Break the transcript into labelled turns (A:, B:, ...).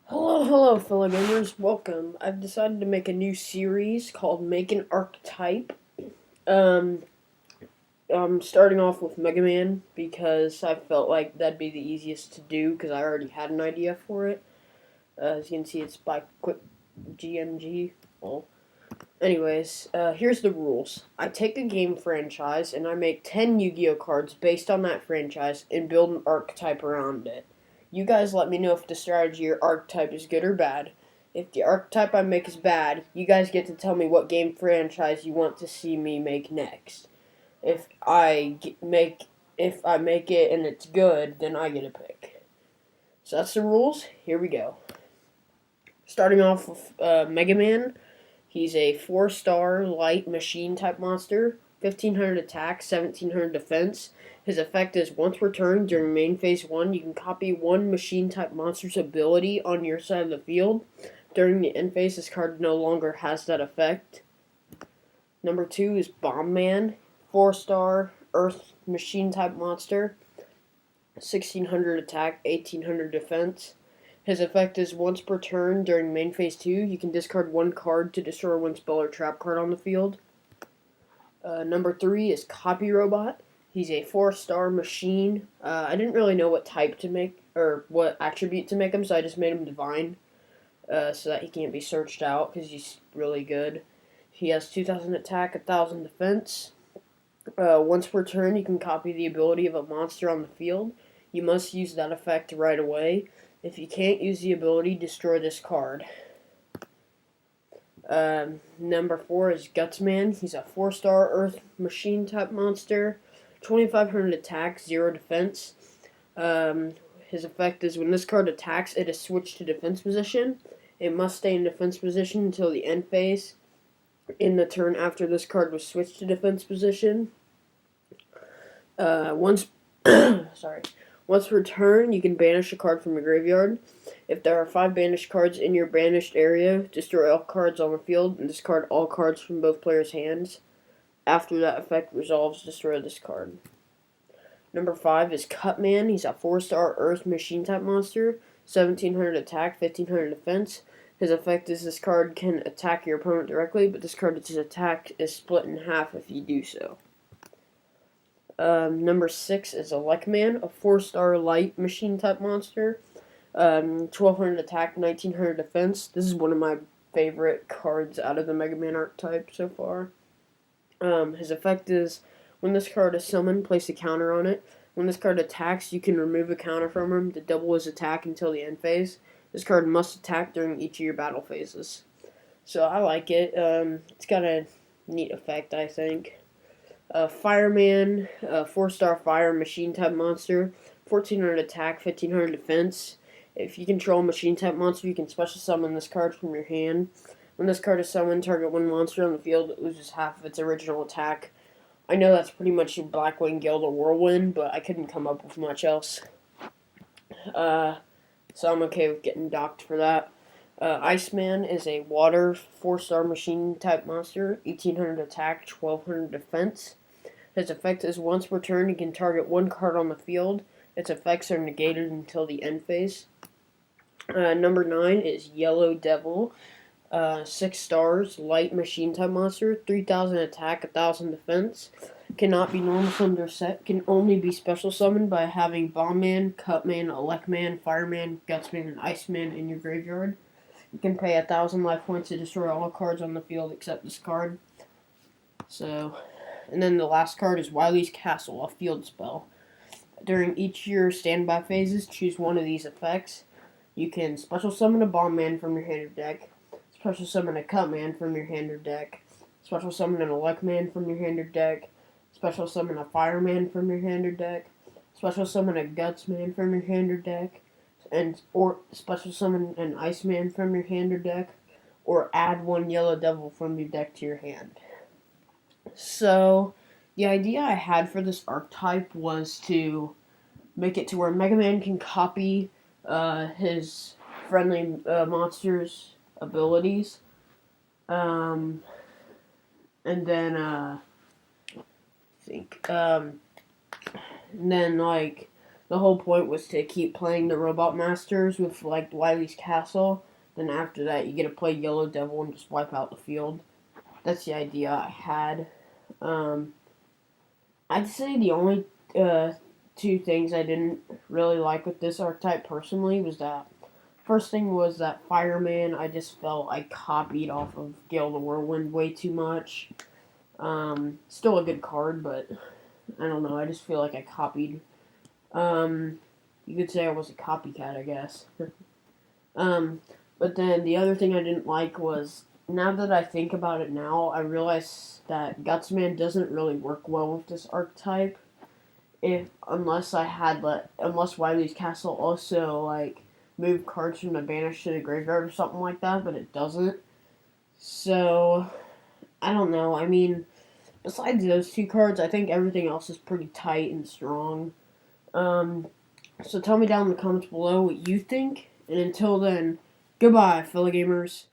A: Hello, fellow gamers. Welcome. I've decided to make a new series called Make an Archetype. Um, I'm starting off with Megaman because I felt like that'd be the easiest to do because I already had an idea for it. As you can see, it's by Quick GMG. Well, anyways, here's the rules. I take a game franchise and I make 10 Yu-Gi-Oh cards based on that franchise and build an archetype around it. You guys let me know if the strategy or archetype is good or bad. If the archetype I make is bad, you guys get to tell me what game franchise you want to see me make next. If I make it and it's good, then I get a pick. So that's the rules. Here we go. Starting off with Megaman. He's a 4-star light machine type monster, 1500 attack, 1700 defense. His effect is once per turn during main phase 1, you can copy one machine type monster's ability on your side of the field. During the end phase, this card no longer has that effect. Number 2 is Bombman, 4-star earth machine type monster, 1600 attack, 1800 defense. His effect is once per turn during main phase 2, you can discard one card to destroy one spell or trap card on the field. Number 3 is Copy Robot. He's a 4-star machine. I didn't really know what type to make, or what attribute to make him, so I just made him Divine, so that he can't be searched out, because he's really good. He has 2000 attack, 1000 defense. Once per turn, you can copy the ability of a monster on the field. You must use that effect right away. If you can't use the ability, destroy this card. Number 4 is Gutsman. He's a 4-star Earth Machine type monster. 2500 attack, 0 defense. His effect is when this card attacks, it is switched to defense position. It must stay in defense position until the end phase. In the turn after this card was switched to defense position. Once per turn, you can banish a card from your graveyard. If there are 5 banished cards in your banished area, destroy all cards on the field and discard all cards from both players' hands. After that effect resolves, destroy this card. Number 5 is Cutman. He's a 4-star Earth Machine type monster, 1700 attack, 1500 defense. His effect is this card can attack your opponent directly, but this card's attack is split in half if you do so. Number 6 is a Lekman, a 4-star light machine type monster. 1200 attack, 1900 defense. This is one of my favorite cards out of the Megaman archetype so far. His effect is when this card is summoned, place a counter on it. When this card attacks, you can remove a counter from him to double his attack until the end phase. This card must attack during each of your battle phases. So I like it. It's got a neat effect, I think. Fireman, 4-star fire machine type monster, 1400 attack, 1500 defense. If you control a machine type monster, you can special summon this card from your hand. When this card is summoned, target one monster on the field that loses half of its original attack. I know that's pretty much your Blackwing Guild or Whirlwind, but I couldn't come up with much else. So I'm okay with getting docked for that. Iceman is a water 4-star machine type monster, 1800 attack, 1200 defense. His effect is once per turn, you can target one card on the field. Its effects are negated until the end phase. Number 9 is Yellow Devil, 6 stars, light machine type monster, 3000 attack, 1000 defense. Cannot be normal summoned or set. Can only be special summoned by having Bombman, Cutman, Lekman, Fireman, Gutsman, and Iceman in your graveyard. You can pay 1000 life points to destroy all cards on the field except this card. And then the last card is Wily's Castle, a field spell. During each of your standby phases, choose one of these effects. You can special summon a Bombman from your hand or deck, special summon a Cutman from your hand or deck, special summon an Lekman from your hand or deck, special summon a Fireman from your hand or deck, special summon a Gutsman from your hand or deck, or special summon an Iceman from your hand or deck, or add one Yellow Devil from your deck to your hand. So, the idea I had for this archetype was to make it to where Megaman can copy his friendly monster's abilities. And then, and then, like, the whole point was to keep playing the Robot Masters with like Wily's Castle. Then after that, you get to play Yellow Devil and just wipe out the field. That's the idea I had. Um, I'd say the only two things I didn't really like with this archetype personally was that first thing was that Fireman. I just felt I copied off of Gale the Whirlwind way too much. Still a good card, but I don't know. I just feel like I copied. Um, you could say I was a copycat, I guess. um, but then the other thing I didn't like was now that I think about it now, I realize that Gutsman doesn't really work well with this archetype. If unless Wily's Castle also like move cards from the banish to the graveyard or something like that, but it doesn't. So I don't know. I mean, besides those two cards, I think everything else is pretty tight and strong. Um, so tell me down in the comments below what you think. And until then, goodbye, fellow gamers.